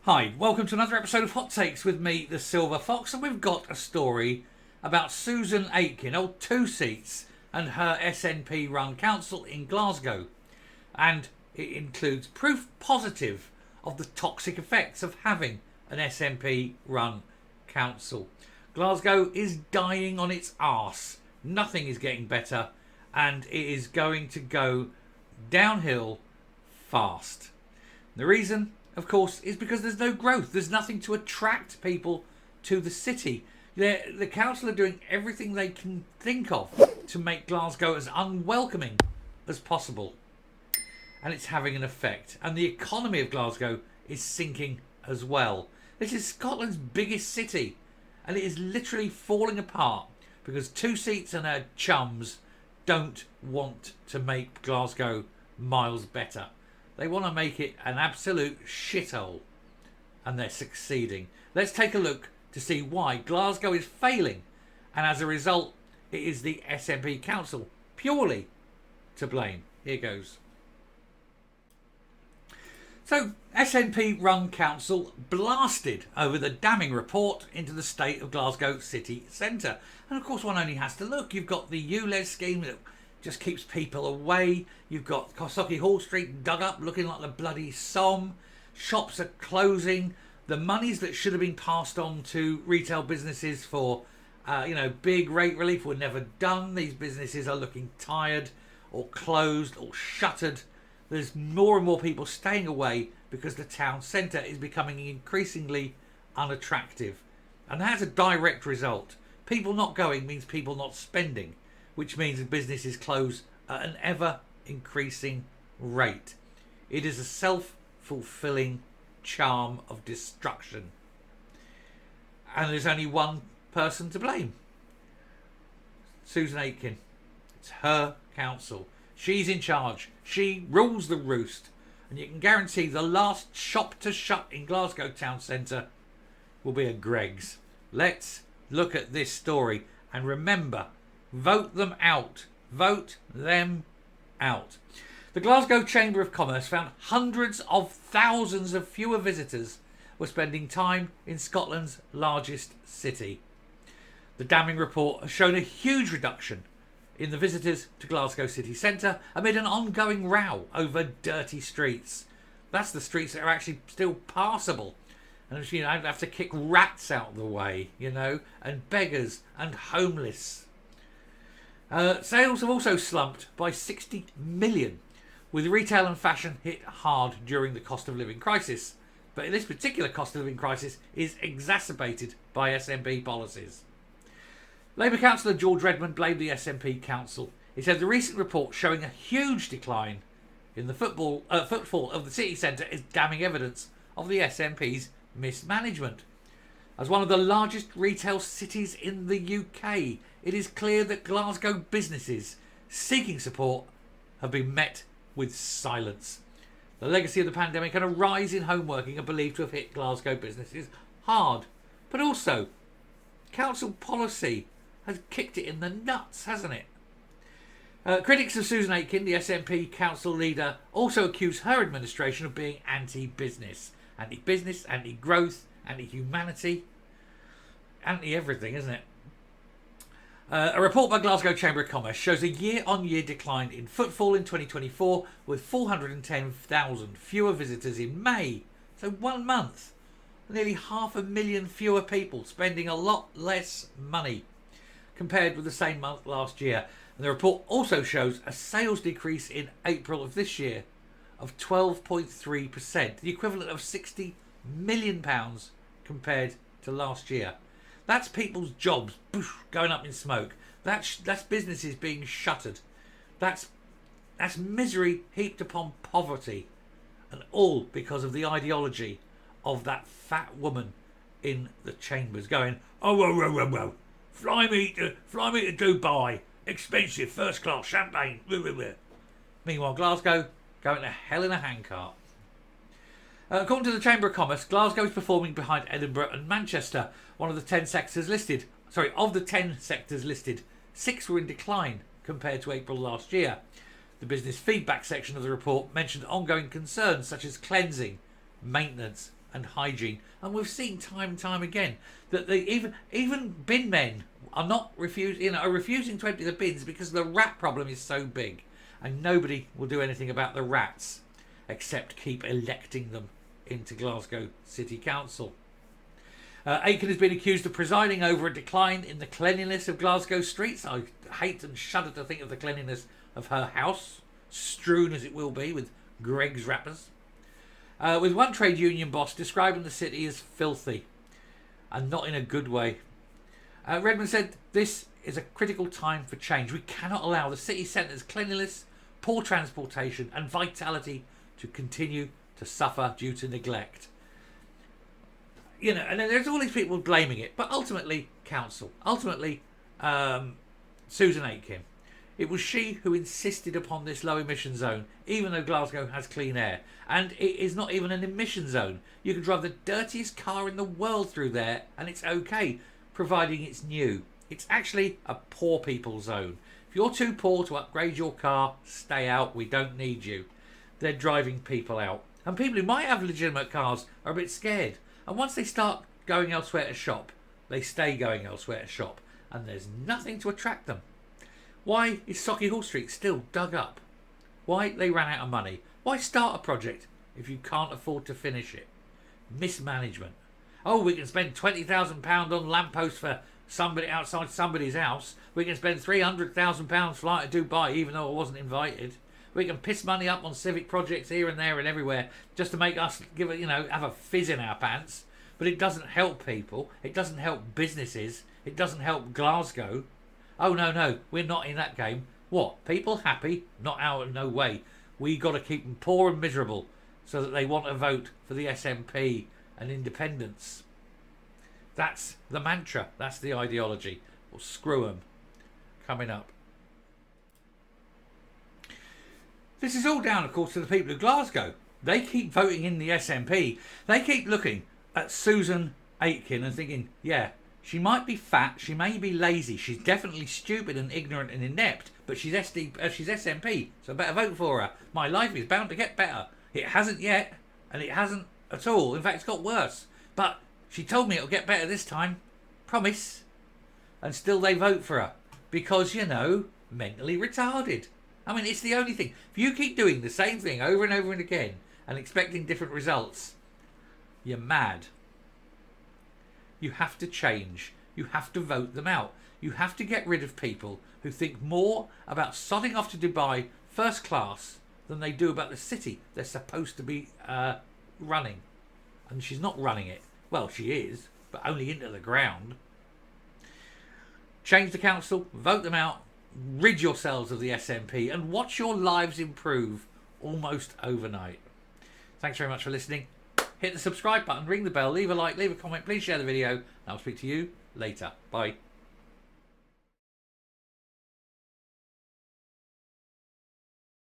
Hi, welcome to another episode of Hot Takes with me, the Silver Fox, and we've got a story about Susan Aitken, old two seats, and her SNP run council in Glasgow. And it includes proof positive of the toxic effects of having an SNP run council. Glasgow is dying on its arse. Nothing is getting better, and it is going to go downhill fast. The reason, of course, is because there's no growth. There's nothing to attract people to the city. The council are doing everything they can think of to make Glasgow as unwelcoming as possible. And it's having an effect. And the economy of Glasgow is sinking as well. This is Scotland's biggest city. And it is literally falling apart because two seats and her chums don't want to make Glasgow miles better. They want to make it an absolute shithole, and they're succeeding. Let's take a look to see why Glasgow is failing, and as a result, it is the SNP Council purely to blame. Here goes. So, SNP run council blasted over the damning report into the state of Glasgow city centre. And of course, one only has to look. You've got the ULEZ scheme that just keeps people away. You've got Cossockie Hall Street dug up looking like the bloody Somme. Shops are closing. The monies that should have been passed on to retail businesses for big rate relief were never done. These businesses are looking tired or closed or shuttered. There's more and more people staying away because the town centre is becoming increasingly unattractive. And that's a direct result. People not going means people not spending, which means businesses close at an ever increasing rate. It is a self-fulfilling charm of destruction. And there's only one person to blame. Susan Aitken. It's her council. She's in charge. She rules the roost. And you can guarantee the last shop to shut in Glasgow town centre will be a Greggs. Let's look at this story and remember, vote them out. Vote them out. The Glasgow Chamber of Commerce found hundreds of thousands of fewer visitors were spending time in Scotland's largest city. The damning report has shown a huge reduction in the visitors to Glasgow city centre amid an ongoing row over dirty streets. That's the streets that are actually still passable. And don't have to kick rats out the way, and beggars and homeless. Sales have also slumped by 60 million, with retail and fashion hit hard during the cost of living crisis. But this particular cost of living crisis is exacerbated by SNP policies. Labour councillor George Redmond blamed the SNP council. He said the recent report showing a huge decline in the footfall of the city centre is damning evidence of the SNP's mismanagement. As one of the largest retail cities in the UK, it is clear that Glasgow businesses seeking support have been met with silence. The legacy of the pandemic and a rise in home working are believed to have hit Glasgow businesses hard. But also, council policy has kicked it in the nuts, hasn't it? Critics of Susan Aitken, the SNP council leader, also accuse her administration of being anti-business, anti-growth, anti-humanity, anti-everything, isn't it? A report by Glasgow Chamber of Commerce shows a year-on-year decline in footfall in 2024 with 410,000 fewer visitors in May. So 1 month. Nearly 500,000 fewer people spending a lot less money compared with the same month last year. And the report also shows a sales decrease in April of this year of 12.3%, the equivalent of £60 million compared to last year. That's people's jobs going up in smoke. That's businesses being shuttered. That's misery heaped upon poverty, and all because of the ideology of that fat woman in the chambers going, oh, fly me to Dubai, expensive first class champagne. Meanwhile, Glasgow going to hell in a handcart. According to the Chamber of Commerce, Glasgow is performing behind Edinburgh and Manchester. Of the 10 sectors listed, 6 were in decline compared to April last year. The business feedback section of the report mentioned ongoing concerns such as cleansing, maintenance and hygiene. And we've seen time and time again that even bin men are refusing to empty the bins because the rat problem is so big, and nobody will do anything about the rats except keep electing them into Glasgow City Council. Aitken has been accused of presiding over a decline in the cleanliness of Glasgow streets. I hate and shudder to think of the cleanliness of her house, strewn as it will be with Greggs wrappers. With one trade union boss describing the city as filthy, and not in a good way. Redmond said, "This is a critical time for change. We cannot allow the city centre's cleanliness, poor transportation and vitality to continue to suffer due to neglect." You know, and then there's all these people blaming it, but ultimately council, Susan Aitken. It was she who insisted upon this low emission zone, even though Glasgow has clean air. And it is not even an emission zone. You can drive the dirtiest car in the world through there and it's okay, providing it's new. It's actually a poor people zone. If you're too poor to upgrade your car, stay out. We don't need you. They're driving people out. And people who might have legitimate cars are a bit scared. And once they start going elsewhere to shop, they stay going elsewhere to shop. And there's nothing to attract them. Why is Sauchiehall Street still dug up? Why they ran out of money? Why start a project if you can't afford to finish it? Mismanagement. Oh, we can spend £20,000 on lampposts for somebody outside somebody's house. We can spend £300,000 flying to Dubai even though I wasn't invited. We can piss money up on civic projects here and there and everywhere just to make us have a fizz in our pants. But it doesn't help people. It doesn't help businesses. It doesn't help Glasgow. Oh, no, we're not in that game. What? People happy? Not out, no way. We got to keep them poor and miserable so that they want to vote for the SNP and independence. That's the mantra. That's the ideology. Well, screw them. Coming up. This is all down, of course, to the people of Glasgow. They keep voting in the SNP. They keep looking at Susan Aitken and thinking, yeah, she might be fat, she may be lazy, she's definitely stupid and ignorant and inept, but she's SNP, so I better vote for her. My life is bound to get better. It hasn't yet, and it hasn't at all. In fact, it's got worse. But she told me it'll get better this time. Promise. And still they vote for her. Because, mentally retarded. I mean, it's the only thing. If you keep doing the same thing over and over and again and expecting different results, you're mad. You have to change. You have to vote them out. You have to get rid of people who think more about sodding off to Dubai first class than they do about the city they're supposed to be running. And she's not running it. Well, she is, but only into the ground. Change the council, vote them out, rid yourselves of the SNP and watch your lives improve almost overnight. Thanks very much for listening. Hit the subscribe button, ring the bell, leave a like, leave a comment, please share the video, and I'll speak to you later. Bye.